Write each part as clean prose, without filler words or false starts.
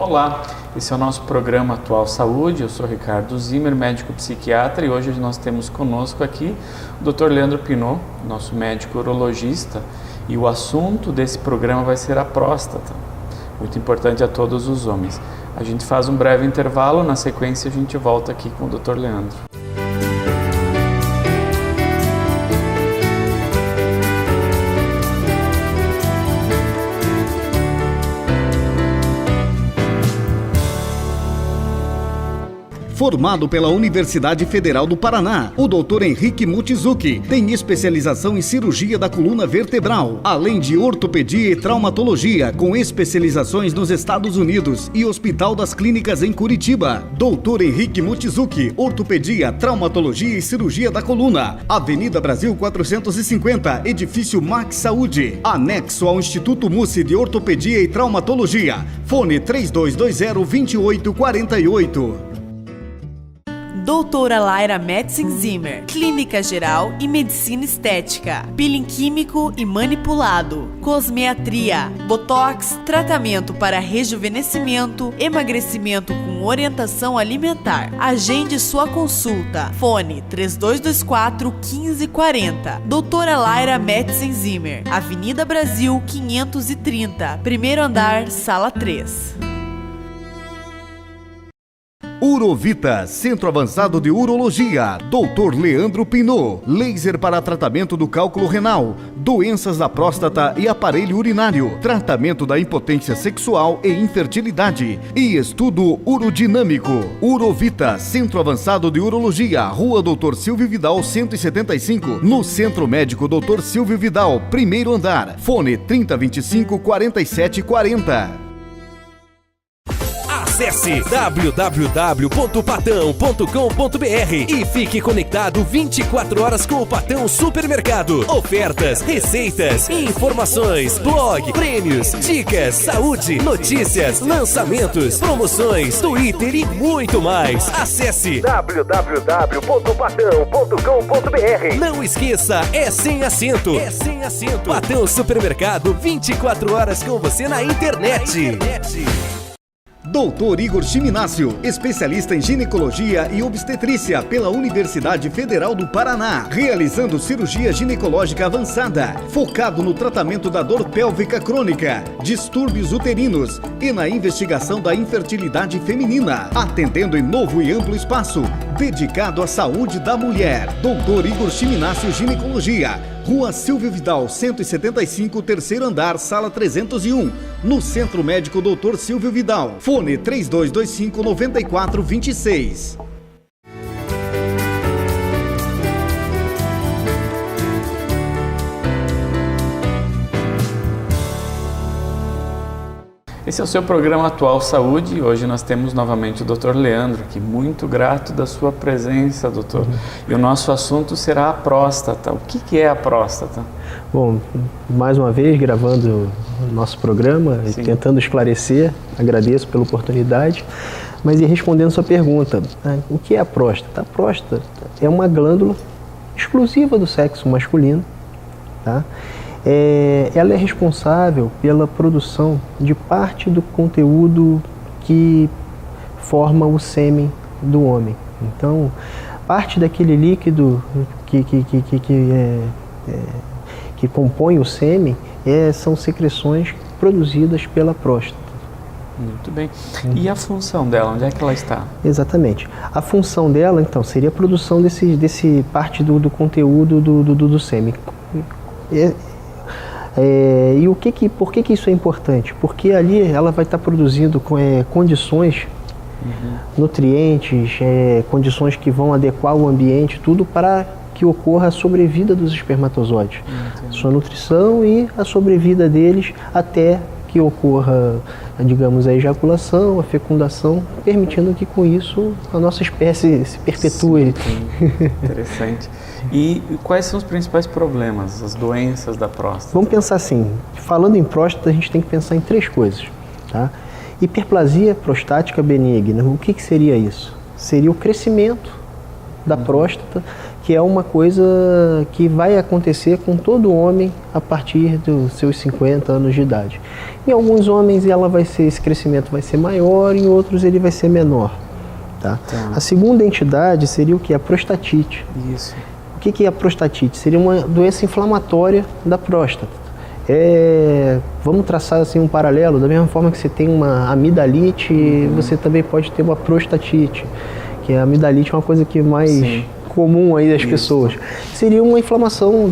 Olá, esse é o nosso programa Atual Saúde. Eu sou Ricardo Zimmer, médico psiquiatra, e hoje nós temos conosco aqui o Dr. Leandro Pinot, nosso médico urologista, e o assunto desse programa vai ser a próstata, muito importante a todos os homens. A gente faz um breve intervalo, na sequência a gente volta aqui com o Dr. Leandro. Formado pela Universidade Federal do Paraná, o Dr. Henrique Mochizuki tem especialização em cirurgia da coluna vertebral, além de ortopedia e traumatologia, com especializações nos Estados Unidos e Hospital das Clínicas em Curitiba. Dr. Henrique Mochizuki, ortopedia, traumatologia e cirurgia da coluna. Avenida Brasil 450, edifício Max Saúde, anexo ao Instituto Mussi de Ortopedia e Traumatologia. Fone 3220-2848. Doutora Laira Metzinzimmer, Clínica Geral e Medicina Estética, peeling químico e manipulado, cosmetria, botox, tratamento para rejuvenescimento, emagrecimento com orientação alimentar. Agende sua consulta. Fone 3224-1540. Doutora Laira Metzinzimmer, Avenida Brasil 530, primeiro andar, sala 3. Urovita, Centro Avançado de Urologia, Dr. Leandro Pinot, laser para tratamento do cálculo renal, doenças da próstata e aparelho urinário, tratamento da impotência sexual e infertilidade e estudo urodinâmico. Urovita, Centro Avançado de Urologia, Rua Dr. Silvio Vidal 175, no Centro Médico Dr. Silvio Vidal, primeiro andar, fone 3025-4740. Acesse www.patão.com.br e fique conectado 24 horas com o Patão Supermercado. Ofertas, receitas, informações, blog, prêmios, dicas, saúde, notícias, lançamentos, promoções, Twitter e muito mais. Acesse www.patão.com.br. Não esqueça, é sem acento. É sem acento. Patão Supermercado, 24 horas com você na internet. Dr. Igor Chiminácio, especialista em ginecologia e obstetrícia pela Universidade Federal do Paraná, realizando cirurgia ginecológica avançada, focado no tratamento da dor pélvica crônica, distúrbios uterinos e na investigação da infertilidade feminina, atendendo em novo e amplo espaço, dedicado à saúde da mulher. Dr. Igor Chiminácio Ginecologia, Rua Silvio Vidal 175, terceiro andar, sala 301, no Centro Médico Dr. Silvio Vidal. Fone 3225-9426. Esse é o seu programa Atual Saúde. Hoje nós temos novamente o Dr. Leandro aqui. Muito grato da sua presença, doutor. E o nosso assunto será a próstata. O que é a próstata? Bom, mais uma vez gravando o nosso programa e tentando esclarecer, agradeço pela oportunidade, mas e respondendo sua pergunta, o que é a próstata? A próstata é uma glândula exclusiva do sexo masculino, tá? Ela é responsável pela produção de parte do conteúdo que forma o sêmen do homem. Então, parte daquele líquido que compõe o sêmen são secreções produzidas pela próstata. Muito bem. E a função dela, onde é que ela está? Exatamente. A função dela, então, seria a produção desse parte do conteúdo do sêmen. E por que isso é importante? Porque ali ela vai estar produzindo condições, nutrientes, condições que vão adequar o ambiente, tudo para que ocorra a sobrevida dos espermatozoides. Sua nutrição e a sobrevida deles até que ocorra, digamos, a ejaculação, a fecundação, permitindo que com isso a nossa espécie se perpetue. Sim, interessante. E quais são os principais problemas, as doenças da próstata? Vamos pensar assim, falando em próstata, a gente tem que pensar em 3 coisas, tá? Hiperplasia prostática benigna, o que seria isso? Seria o crescimento da próstata, que é uma coisa que vai acontecer com todo homem a partir dos seus 50 anos de idade. Em alguns homens esse crescimento vai ser maior, em outros ele vai ser menor. Tá? A segunda entidade seria o que? A prostatite. Isso. O que é a prostatite? Seria uma doença inflamatória da próstata. Vamos traçar assim um paralelo, da mesma forma que você tem uma amidalite, você também pode ter uma prostatite, que a amidalite é uma coisa que mais comum aí das pessoas. Seria uma inflamação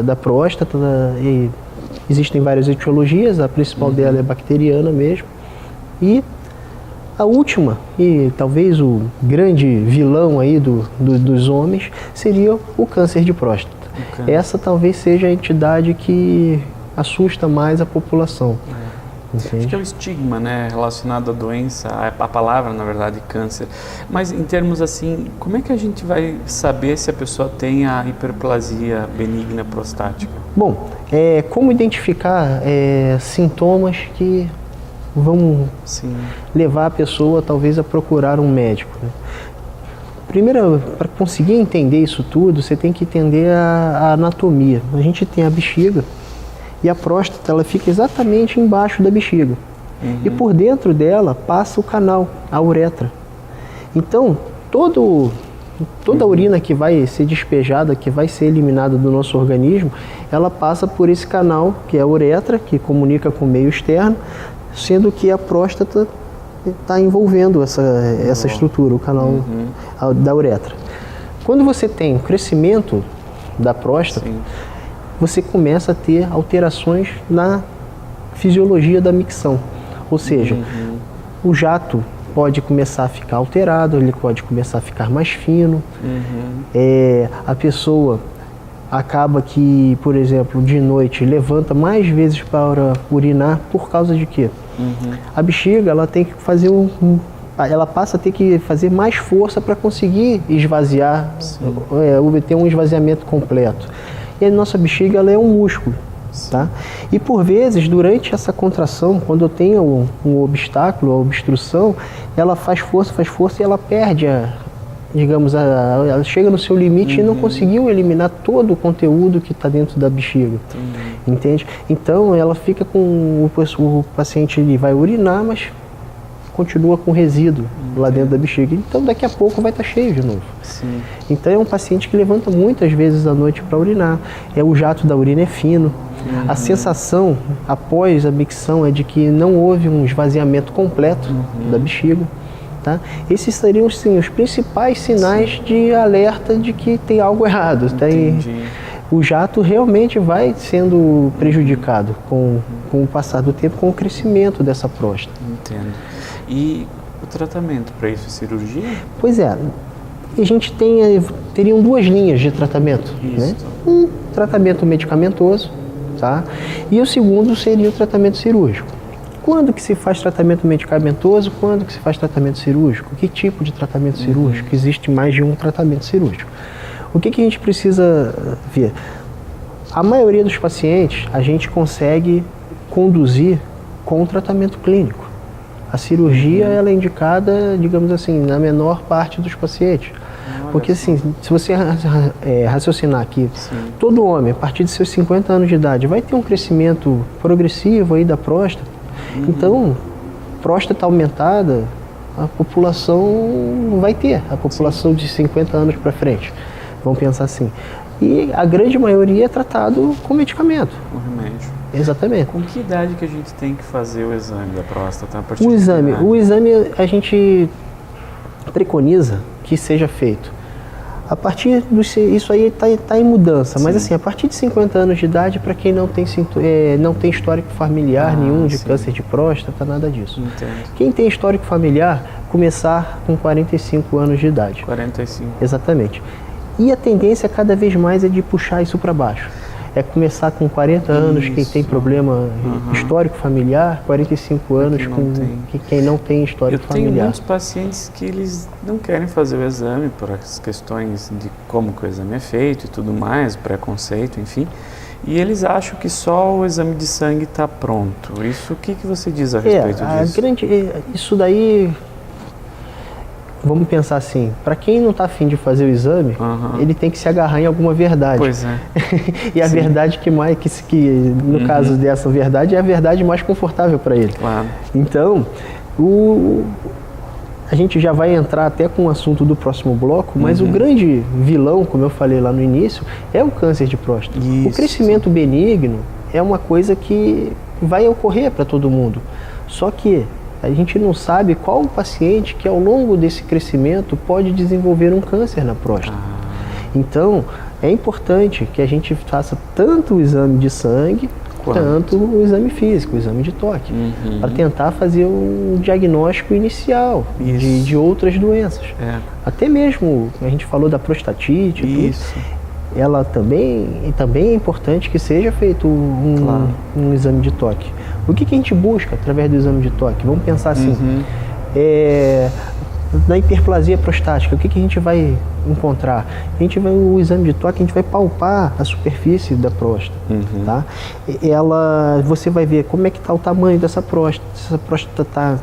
da próstata, e existem várias etiologias, a principal dela é bacteriana mesmo. E a última, e talvez o grande vilão aí dos homens, seria o câncer de próstata. Essa talvez seja a entidade que assusta mais a população. Acho que é o estigma, né, relacionado à doença, a palavra, na verdade, câncer. Mas em termos assim, como é que a gente vai saber se a pessoa tem a hiperplasia benigna prostática? Bom, como identificar sintomas que vão levar a pessoa talvez a procurar um médico, né? Primeiro, para conseguir entender isso tudo, você tem que entender a anatomia. A gente tem a bexiga e a próstata, ela fica exatamente embaixo da bexiga. E por dentro dela passa o canal, a uretra. Então, toda a urina que vai ser despejada, que vai ser eliminada do nosso organismo, ela passa por esse canal, que é a uretra, que comunica com o meio externo, sendo que a próstata está envolvendo essa estrutura, o canal da uretra. Quando você tem o crescimento da próstata, você começa a ter alterações na fisiologia da micção. Ou seja, o jato pode começar a ficar alterado, ele pode começar a ficar mais fino. A pessoa acaba que, por exemplo, de noite levanta mais vezes para urinar por causa de quê? A bexiga, ela tem que fazer ela passa a ter que fazer mais força para conseguir esvaziar, obter um esvaziamento completo. E a nossa bexiga, ela é um músculo, tá? E por vezes, durante essa contração, quando eu tenho um obstáculo, a obstrução, ela faz força e ela perde ela chega no seu limite e não conseguiu eliminar todo o conteúdo que está dentro da bexiga. Entende? Então ela fica com o paciente, ele vai urinar, mas continua com resíduo lá dentro da bexiga. Então daqui a pouco vai estar cheio de novo. Então é um paciente que levanta muitas vezes à noite para urinar. O jato da urina é fino. A sensação após a micção é de que não houve um esvaziamento completo da bexiga. Tá? Esses seriam sim, os principais sinais de alerta de que tem algo errado. O jato realmente vai sendo prejudicado com o passar do tempo, com o crescimento dessa próstata. Entendo. E o tratamento para isso é cirurgia? Pois é. A gente teriam duas linhas de tratamento. Né? Um tratamento medicamentoso, tá? E o segundo seria o tratamento cirúrgico. Quando que se faz tratamento medicamentoso? Quando que se faz tratamento cirúrgico? Que tipo de tratamento cirúrgico? Existe mais de um tratamento cirúrgico. O que a gente precisa ver? A maioria dos pacientes a gente consegue conduzir com o tratamento clínico. A cirurgia ela é indicada, digamos assim, na menor parte dos pacientes. Porque assim, se você raciocinar aqui, todo homem, a partir de seus 50 anos de idade, vai ter um crescimento progressivo aí da próstata. Então, próstata aumentada, a população não vai ter, a população de 50 anos para frente, vamos pensar assim. E a grande maioria é tratado com medicamento. Com remédio. Exatamente. Com que idade que a gente tem que fazer o exame da próstata? O exame a gente preconiza que seja feito. A partir isso aí está em mudança, mas assim, a partir de 50 anos de idade, para quem não tem histórico familiar nenhum de câncer de próstata, nada disso. Entendo. Quem tem histórico familiar, começar com 45 anos de idade. 45. Exatamente. E a tendência cada vez mais é de puxar isso para baixo. É começar com 40 anos, quem tem problema histórico familiar, 45 anos quem não tem histórico familiar. Eu tenho muitos pacientes que eles não querem fazer o exame por as questões de como que o exame é feito e tudo mais, preconceito, enfim. E eles acham que só o exame de sangue está pronto. Isso, o que você diz a respeito disso? Isso daí, vamos pensar assim, para quem não está afim de fazer o exame, ele tem que se agarrar em alguma verdade. Pois é. E a verdade no caso dessa verdade, é a verdade mais confortável para ele. Claro. Então, a gente já vai entrar até com o assunto do próximo bloco, mas o grande vilão, como eu falei lá no início, é o câncer de próstata. Isso. O crescimento benigno é uma coisa que vai ocorrer para todo mundo. Só que a gente não sabe qual o paciente que ao longo desse crescimento pode desenvolver um câncer na próstata. Então, é importante que a gente faça tanto o exame de sangue, tanto o exame físico, o exame de toque, para tentar fazer um diagnóstico inicial de outras doenças. Até mesmo, a gente falou da prostatite, ela também é importante que seja feito um exame de toque. O que a gente busca através do exame de toque? Vamos pensar assim, na hiperplasia prostática, o que a gente vai encontrar? O exame de toque, a gente vai palpar a superfície da próstata, tá? Você vai ver como é que está o tamanho dessa próstata, se essa próstata está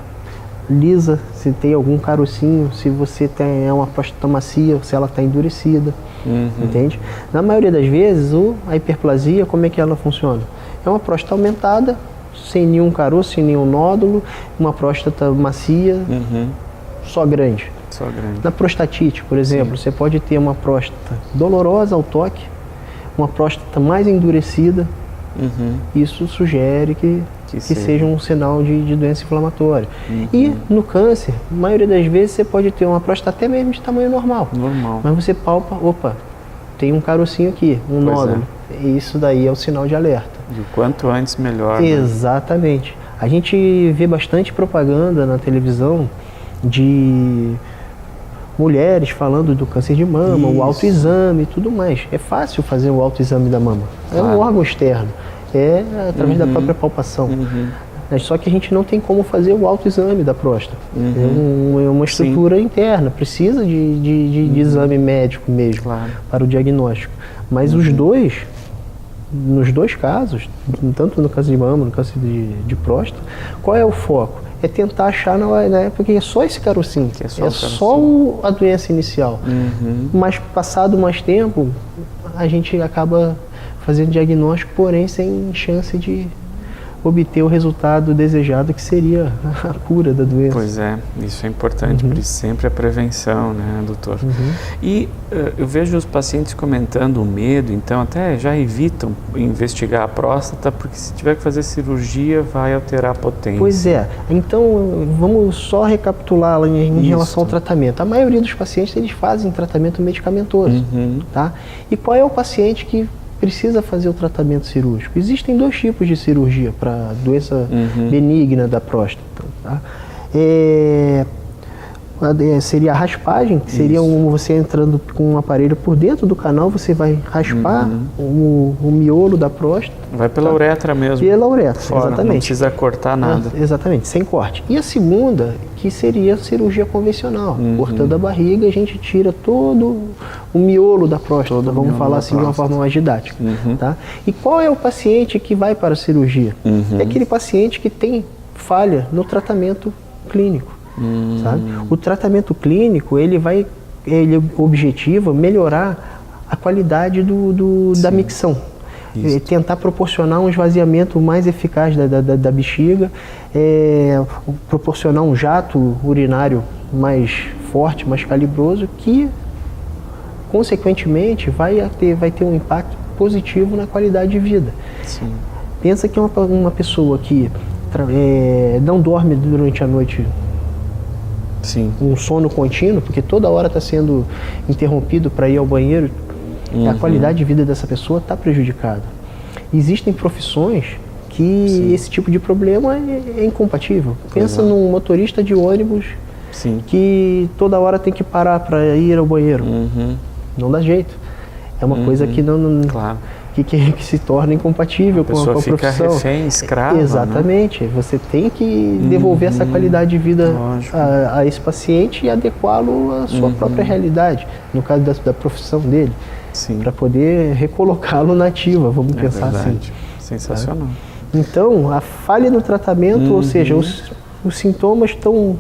lisa, se tem algum carocinho, se você tem uma próstata macia, se ela está endurecida, entende? Na maioria das vezes, a hiperplasia, como é que ela funciona? É uma próstata aumentada, sem nenhum caroço, sem nenhum nódulo, uma próstata macia, só grande. Na prostatite, por exemplo, você pode ter uma próstata dolorosa ao toque, uma próstata mais endurecida. Isso sugere que seja um sinal de doença inflamatória. E no câncer, a maioria das vezes você pode ter uma próstata até mesmo de tamanho normal. Mas você palpa, tem um carocinho aqui, um nódulo. E isso daí é o sinal de alerta. E o quanto antes melhor. Exatamente. Né? A gente vê bastante propaganda na televisão de mulheres falando do câncer de mama, o autoexame e tudo mais. É fácil fazer o autoexame da mama. É um órgão externo. É através da própria palpação. Só que a gente não tem como fazer o autoexame da próstata. É uma estrutura interna. Precisa de exame médico mesmo para o diagnóstico. Mas nos dois casos, tanto no câncer de mama, no câncer de próstata, qual é o foco? É tentar achar na época que é só esse carocinho, só a doença inicial. Mas passado mais tempo, a gente acaba fazendo diagnóstico, porém sem chance de obter o resultado desejado, que seria a cura da doença. Pois é, isso é importante, por isso sempre a prevenção, né, doutor? E eu vejo os pacientes comentando o medo, então até já evitam investigar a próstata, porque se tiver que fazer cirurgia vai alterar a potência. Pois é, então vamos só recapitular lá em relação ao tratamento. A maioria dos pacientes, eles fazem tratamento medicamentoso, tá? E qual é o paciente que precisa fazer o tratamento cirúrgico? Existem dois tipos de cirurgia para doença benigna da próstata, tá? Seria a raspagem, que seria você entrando com um aparelho por dentro do canal, você vai raspar o miolo da próstata. Vai pela uretra mesmo. Pela uretra, fora, exatamente. Não precisa cortar nada. Exatamente, sem corte. E a segunda, que seria a cirurgia convencional. Cortando a barriga, a gente tira todo o miolo da próstata, vamos falar assim de uma forma mais didática. Tá? E qual é o paciente que vai para a cirurgia? É aquele paciente que tem falha no tratamento clínico. Sabe? O tratamento clínico, ele objetiva melhorar a qualidade da micção. Tentar proporcionar um esvaziamento mais eficaz da bexiga, proporcionar um jato urinário mais forte, mais calibroso, que consequentemente vai ter um impacto positivo na qualidade de vida. Pensa que uma pessoa que não dorme durante a noite, um sono contínuo, porque toda hora está sendo interrompido para ir ao banheiro, a qualidade de vida dessa pessoa está prejudicada. Existem profissões que esse tipo de problema é incompatível. Pensa num motorista de ônibus que toda hora tem que parar para ir ao banheiro. Não dá jeito. É uma coisa que que se torna incompatível com a profissão. Fica refém, escrava. Exatamente. Né? Você tem que devolver essa qualidade de vida a esse paciente e adequá-lo à sua própria realidade, no caso da profissão dele, para poder recolocá-lo na ativa, vamos pensar assim. Sensacional. Então, a falha no tratamento, ou seja, os sintomas estão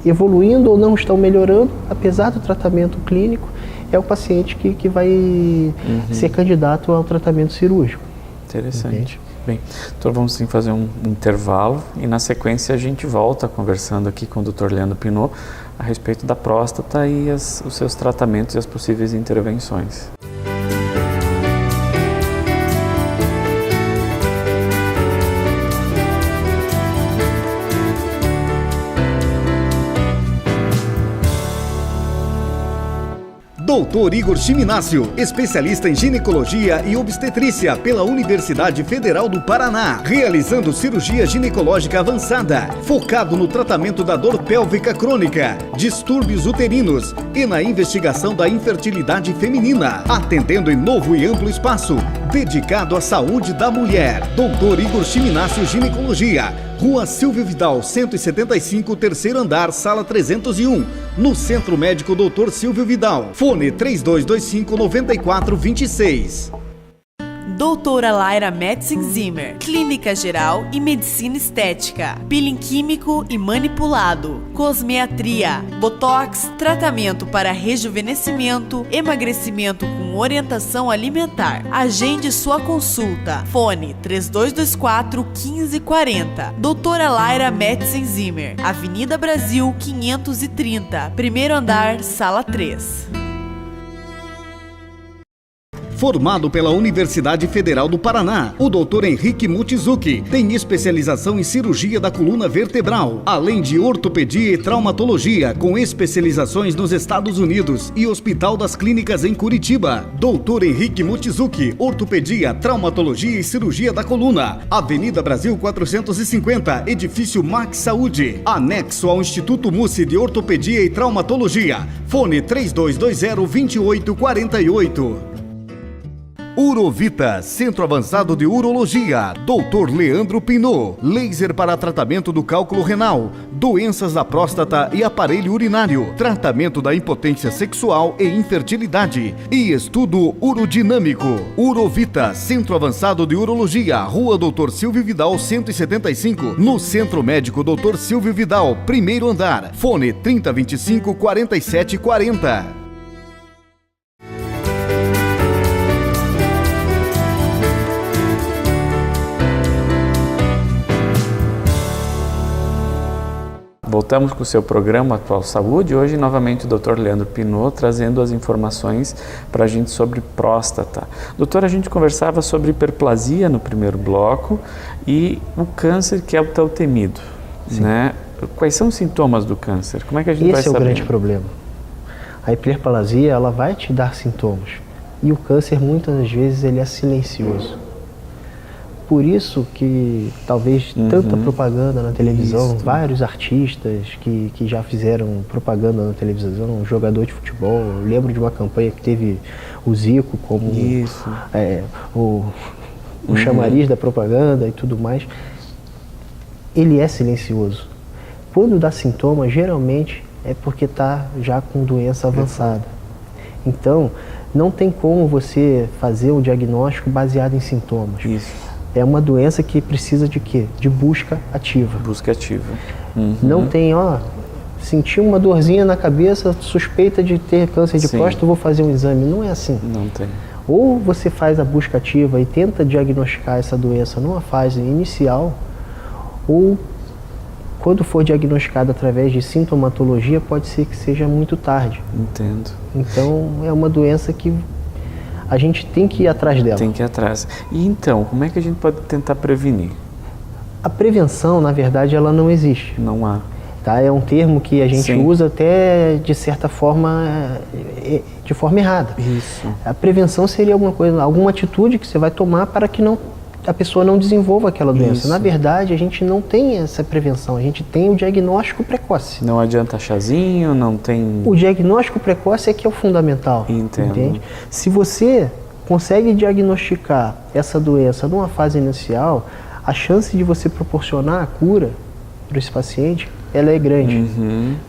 evoluindo ou não estão melhorando, apesar do tratamento clínico, é o paciente que vai ser candidato ao tratamento cirúrgico. Interessante. Entende? Bem, então vamos sim fazer um intervalo e na sequência a gente volta conversando aqui com o Dr. Leandro Pinot a respeito da próstata e os seus tratamentos e as possíveis intervenções. Doutor Igor Chiminácio, especialista em ginecologia e obstetrícia pela Universidade Federal do Paraná, realizando cirurgia ginecológica avançada, focado no tratamento da dor pélvica crônica, distúrbios uterinos e na investigação da infertilidade feminina, atendendo em novo e amplo espaço, dedicado à saúde da mulher. Doutor Igor Chiminácio Ginecologia, Rua Silvio Vidal, 175, terceiro andar, sala 301, no Centro Médico Dr. Silvio Vidal. Fone 3225-9426. Doutora Laira Metzen-Zimmer, Clínica Geral e Medicina Estética, peeling químico e manipulado, cosmetria, botox, tratamento para rejuvenescimento, emagrecimento com orientação alimentar. Agende sua consulta. Fone 3224-1540. Doutora Laira Metzen-Zimmer, Avenida Brasil 530, primeiro andar, sala 3. Formado pela Universidade Federal do Paraná, o Dr. Henrique Mochizuki tem especialização em cirurgia da coluna vertebral, além de ortopedia e traumatologia, com especializações nos Estados Unidos e Hospital das Clínicas em Curitiba. Dr. Henrique Mochizuki, ortopedia, traumatologia e cirurgia da coluna, Avenida Brasil 450, Edifício Max Saúde, anexo ao Instituto Mussi de Ortopedia e Traumatologia. Fone 3220-2848. Urovita, Centro Avançado de Urologia, Dr. Leandro Pinot, laser para tratamento do cálculo renal, doenças da próstata e aparelho urinário, tratamento da impotência sexual e infertilidade e estudo urodinâmico. Urovita, Centro Avançado de Urologia, Rua Dr. Silvio Vidal 175, no Centro Médico Dr. Silvio Vidal, primeiro andar. Fone 3025-4740. Voltamos com o seu programa Atual Saúde. Hoje, novamente, o Dr. Leandro Pinot trazendo as informações para a gente sobre próstata. Doutor, a gente conversava sobre hiperplasia no primeiro bloco e o câncer, que é o tão temido, né? Quais são os sintomas do câncer? Como é que a gente vai saber? Esse é o grande problema. A hiperplasia, ela vai te dar sintomas. E o câncer, muitas das vezes, ele é silencioso. Por isso que talvez tanta propaganda na televisão, vários artistas que já fizeram propaganda na televisão, um jogador de futebol, eu lembro de uma campanha que teve o Zico como o chamariz da propaganda e tudo mais. Ele é silencioso. Quando dá sintoma, geralmente é porque está já com doença avançada. Então, não tem como você fazer um diagnóstico baseado em sintomas. Isso. É uma doença que precisa de quê? De busca ativa. Busca ativa. Não tem, senti uma dorzinha na cabeça, suspeita de ter câncer de próstata, vou fazer um exame. Não é assim. Não tem. Ou você faz a busca ativa e tenta diagnosticar essa doença numa fase inicial, ou quando for diagnosticado através de sintomatologia, pode ser que seja muito tarde. Entendo. Então, é uma doença que a gente tem que ir atrás dela. Tem que ir atrás. E então, como é que a gente pode tentar prevenir? A prevenção, na verdade, ela não existe. Não há. Tá? É um termo que a gente usa até, de certa forma, de forma errada. Isso. A prevenção seria alguma atitude que você vai tomar para que a pessoa não desenvolva aquela doença. Isso. Na verdade, a gente não tem essa prevenção, a gente tem o diagnóstico precoce. Não adianta chazinho, não tem... O diagnóstico precoce é que é o fundamental. Entendo. Entende? Se você consegue diagnosticar essa doença numa fase inicial, a chance de você proporcionar a cura para esse paciente, ela é grande.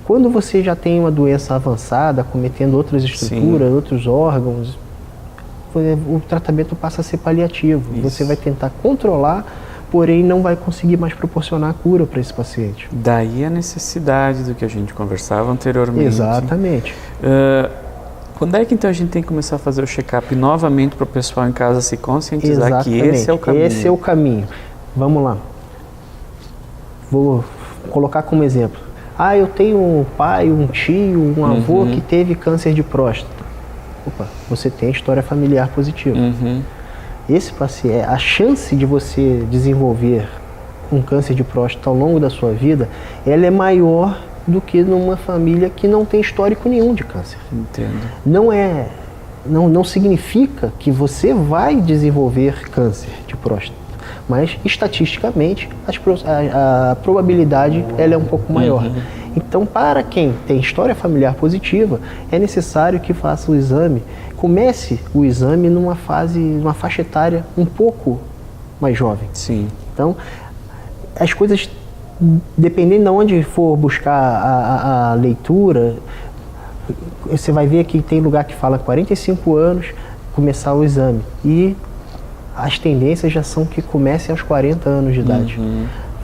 Quando você já tem uma doença avançada, cometendo outras estruturas, outros órgãos, o tratamento passa a ser paliativo. Isso. Você vai tentar controlar porém não vai conseguir mais proporcionar a cura para esse paciente. Daí a necessidade do que a gente conversava anteriormente. Exatamente. Quando é que então a gente tem que começar a fazer o check-up novamente para o pessoal em casa se conscientizar? Exatamente. Que esse é o caminho? Esse é o caminho. Vamos lá. Vou colocar como exemplo. Eu tenho um pai, um tio, um avô que teve câncer de próstata. Opa, você tem história familiar positiva. Esse paciente, a chance de você desenvolver um câncer de próstata ao longo da sua vida, ela é maior do que numa família que não tem histórico nenhum de câncer. Entendo. Não significa que vai desenvolver câncer de próstata, mas estatisticamente a probabilidade ela é um pouco maior. Então, para quem tem história familiar positiva, é necessário que faça o exame, comece o exame numa faixa etária um pouco mais jovem. Sim. Então, as coisas, dependendo de onde for buscar a leitura, você vai ver que tem lugar que fala 45 anos, começar o exame. E as tendências já são que comecem aos 40 anos de idade.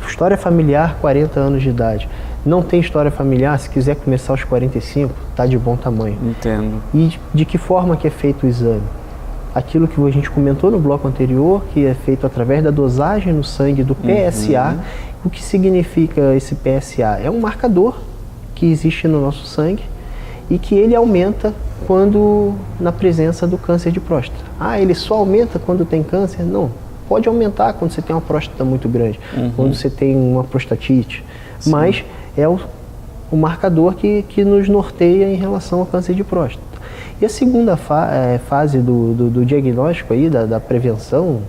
História familiar, 40 anos de idade. Não tem história familiar, se quiser começar aos 45, está de bom tamanho. Entendo. E de que forma que é feito o exame? Aquilo que a gente comentou no bloco anterior, que é feito através da dosagem no sangue do PSA. O que significa esse PSA? É um marcador que existe no nosso sangue e que ele aumenta quando na presença do câncer de próstata. Ele só aumenta quando tem câncer? Não. Pode aumentar quando você tem uma próstata muito grande, quando você tem uma prostatite. Sim. Mas é o marcador que nos norteia em relação ao câncer de próstata. E a segunda fase do diagnóstico aí, da prevenção,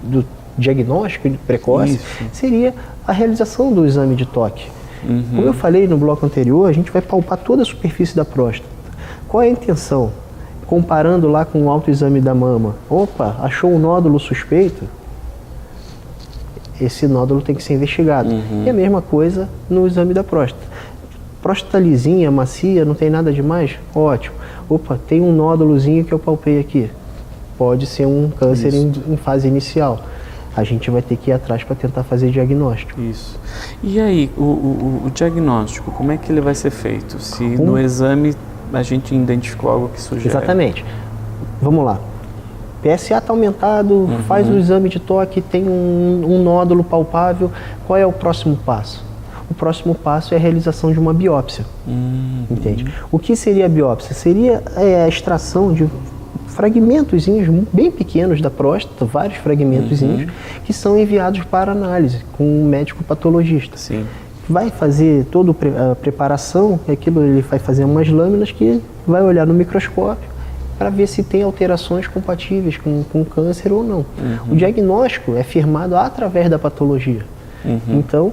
do diagnóstico precoce, seria a realização do exame de toque. Como eu falei no bloco anterior, a gente vai palpar toda a superfície da próstata. Qual é a intenção? Comparando lá com o autoexame da mama. Opa, achou um nódulo suspeito? Esse nódulo tem que ser investigado. E a mesma coisa no exame da próstata. Próstata lisinha, macia, não tem nada demais? Ótimo. Opa, tem um nódulozinho que eu palpei aqui. Pode ser um câncer em fase inicial. A gente vai ter que ir atrás para tentar fazer diagnóstico. Isso. E aí, o diagnóstico, como é que ele vai ser feito? Se no exame a gente identificou algo que sugere? Exatamente. Vamos lá. PSA está aumentado, faz o exame de toque, tem um nódulo palpável. Qual é o próximo passo? O próximo passo é a realização de uma biópsia. Entende? O que seria a biópsia? Seria a extração de fragmentozinhos bem pequenos da próstata, vários fragmentozinhos, que são enviados para análise com um médico patologista. Sim. Vai fazer toda a preparação, aquilo ele vai fazer umas lâminas que vai olhar no microscópio para ver se tem alterações compatíveis com câncer ou não. O diagnóstico é firmado através da patologia. Então,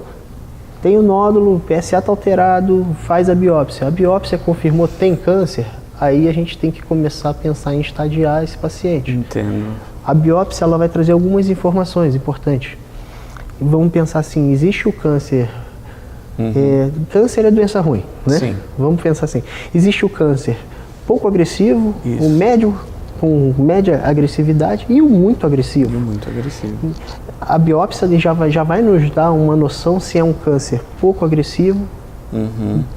tem o nódulo, o PSA está alterado, faz a biópsia. A biópsia confirmou que tem câncer, aí a gente tem que começar a pensar em estadiar esse paciente. Entendo. A biópsia ela vai trazer algumas informações importantes. Vamos pensar assim, existe o câncer... câncer é doença ruim, né? Sim. Vamos pensar assim, existe o câncer pouco agressivo, o médio com média agressividade e o muito agressivo. A biópsia já vai nos dar uma noção se é um câncer pouco agressivo,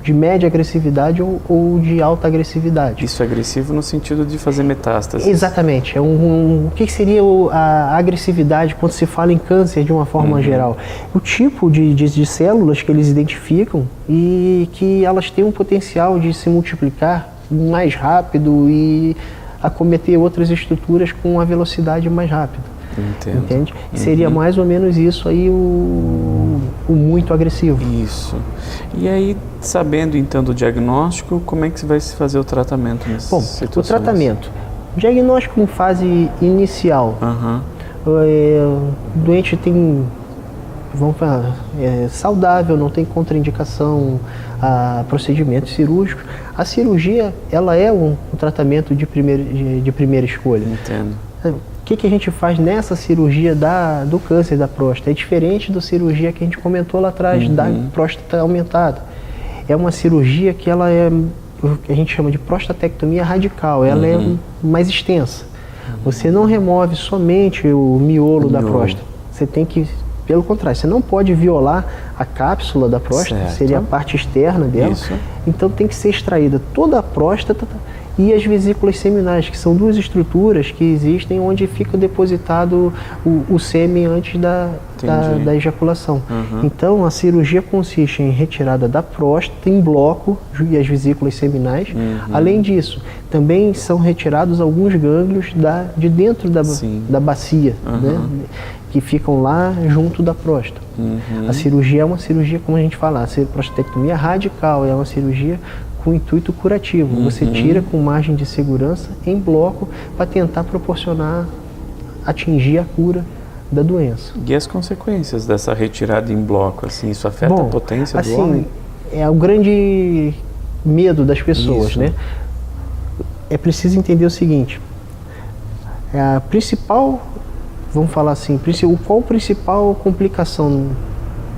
de média agressividade ou de alta agressividade. Isso é agressivo no sentido de fazer metástases. Exatamente. O que seria a agressividade quando se fala em câncer de uma forma geral? O tipo de células que eles identificam e que elas têm um potencial de se multiplicar mais rápido e acometer outras estruturas com uma velocidade mais rápida. Entende? Seria mais ou menos isso aí o muito agressivo. Isso. E aí, sabendo então do diagnóstico, como é que vai se fazer o tratamento nessas situações? O tratamento. Diagnóstico em fase inicial. O doente tem... saudável, não tem contraindicação a procedimentos cirúrgicos. A cirurgia, ela é um tratamento de primeira escolha. Entendo. O que a gente faz nessa cirurgia do câncer da próstata? É diferente da cirurgia que a gente comentou lá atrás, da próstata aumentada. É uma cirurgia que ela é o que a gente chama de prostatectomia radical, ela é mais extensa. Você não remove somente o miolo da próstata, Você tem que, pelo contrário, você não pode violar a cápsula da próstata, Certo. seria a parte externa dela. Isso. Então tem que ser extraída toda a próstata e as vesículas seminais, que são duas estruturas que existem onde fica depositado o sêmen antes da ejaculação. Então a cirurgia consiste em retirada da próstata em bloco e as vesículas seminais. Além disso, também são retirados alguns gânglios de dentro da bacia, né, que ficam lá junto da próstata. A cirurgia é uma cirurgia, como a gente fala, a prostatectomia radical, é uma cirurgia com intuito curativo. Você tira com margem de segurança em bloco para tentar atingir a cura da doença. E as consequências dessa retirada em bloco, assim, isso afeta a potência do homem? É o grande medo das pessoas, né? É preciso entender o seguinte, a principal, vamos falar assim, qual a principal complicação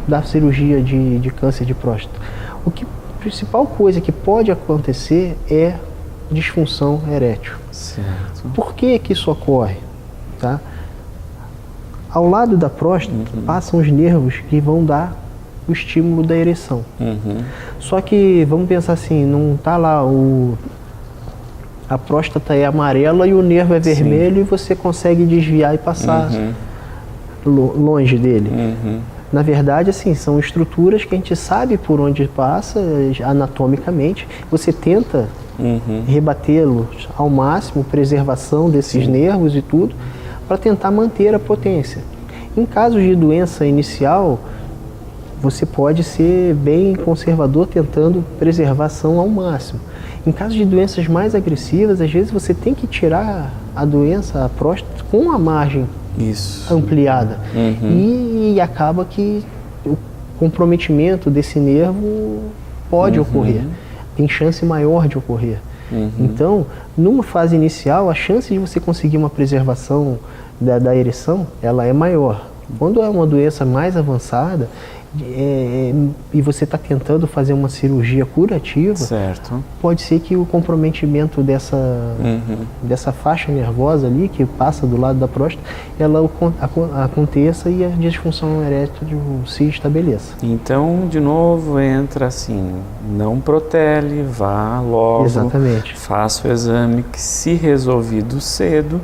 da cirurgia de câncer de próstata? A principal coisa que pode acontecer é disfunção erétil. Certo. Por que isso ocorre? Tá? Ao lado da próstata passam os nervos que vão dar o estímulo da ereção. Só que, vamos pensar assim, não está lá a próstata é amarela e o nervo é vermelho e você consegue desviar e passar longe dele. Na verdade, assim, são estruturas que a gente sabe por onde passa anatomicamente. Você tenta rebatê-los ao máximo, preservação desses nervos e tudo, para tentar manter a potência. Em casos de doença inicial, você pode ser bem conservador tentando preservação ao máximo. Em casos de doenças mais agressivas, às vezes você tem que tirar a doença, a próstata, com a margem ampliada. E acaba que o comprometimento desse nervo pode ocorrer, tem chance maior de ocorrer. Então, numa fase inicial, a chance de você conseguir uma preservação da ereção, ela é maior. Quando é uma doença mais avançada, e você está tentando fazer uma cirurgia curativa, pode ser que o comprometimento dessa faixa nervosa ali, que passa do lado da próstata, ela aconteça e a disfunção erétil se estabeleça. Então, de novo, entra assim, não protele, vá logo, faça o exame, que se resolvido cedo,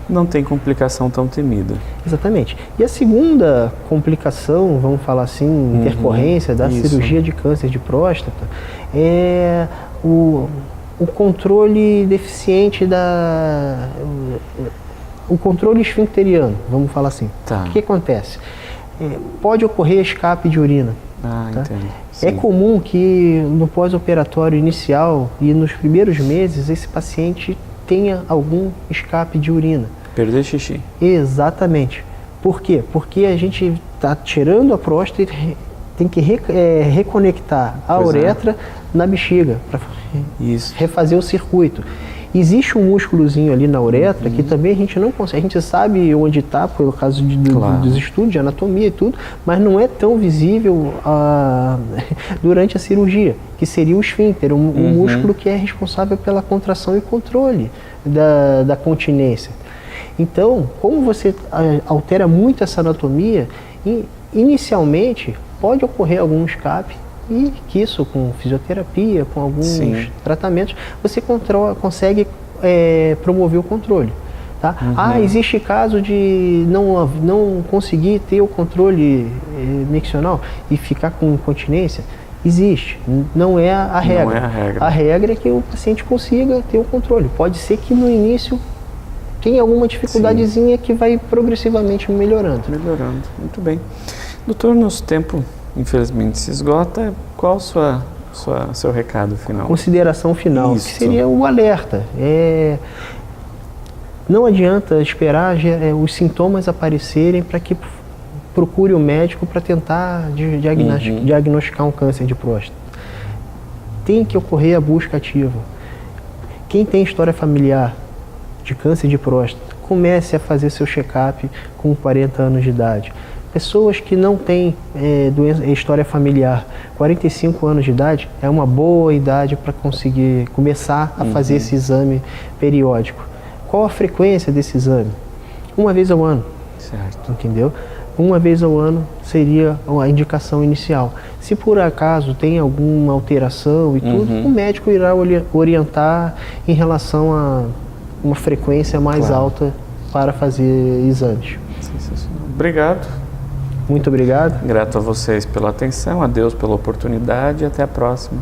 não tem complicação tão temida. Exatamente. E a segunda complicação, vamos falar assim, intercorrência da cirurgia de câncer de próstata, é o controle deficiente o controle esfincteriano, vamos falar assim. O que acontece? Pode ocorrer escape de urina. Entendo. É comum que no pós-operatório inicial e nos primeiros meses esse paciente tenha algum escape de urina. Perder xixi. Exatamente. Por quê? Porque a gente está tirando a próstata e tem que reconectar a uretra na bexiga para refazer o circuito. Existe um músculozinho ali na uretra que também a gente não consegue. A gente sabe onde está, por causa dos estudos de anatomia e tudo, mas não é tão visível durante a cirurgia, que seria o esfíncter, um músculo que é responsável pela contração e controle da continência. Então, como você altera muito essa anatomia, inicialmente pode ocorrer algum escape, e que isso, com fisioterapia, com alguns tratamentos, você consegue promover o controle. Tá? Existe caso de não conseguir ter o controle miccional e ficar com incontinência? Existe, não é a regra. Não é a regra. A regra é que o paciente consiga ter o controle. Pode ser que no início tenha alguma dificuldadezinha que vai progressivamente melhorando. Muito bem. Doutor, nosso tempo infelizmente se esgota. Qual seu recado final? Consideração final, que seria o alerta. Não adianta esperar os sintomas aparecerem para que procure o médico para tentar diagnosticar um câncer de próstata. Tem que ocorrer a busca ativa. Quem tem história familiar de câncer de próstata, comece a fazer seu check-up com 40 anos de idade. Pessoas que não têm história familiar, 45 anos de idade é uma boa idade para conseguir começar a fazer esse exame periódico. Qual a frequência desse exame? Uma vez ao ano. Certo. Entendeu? uma vez ao ano seria a indicação inicial. Se por acaso tem alguma alteração e tudo, o médico irá orientar em relação a uma frequência mais alta para fazer exames. Sensacional. Obrigado. Muito obrigado. Grato a vocês pela atenção, a Deus pela oportunidade e até a próxima.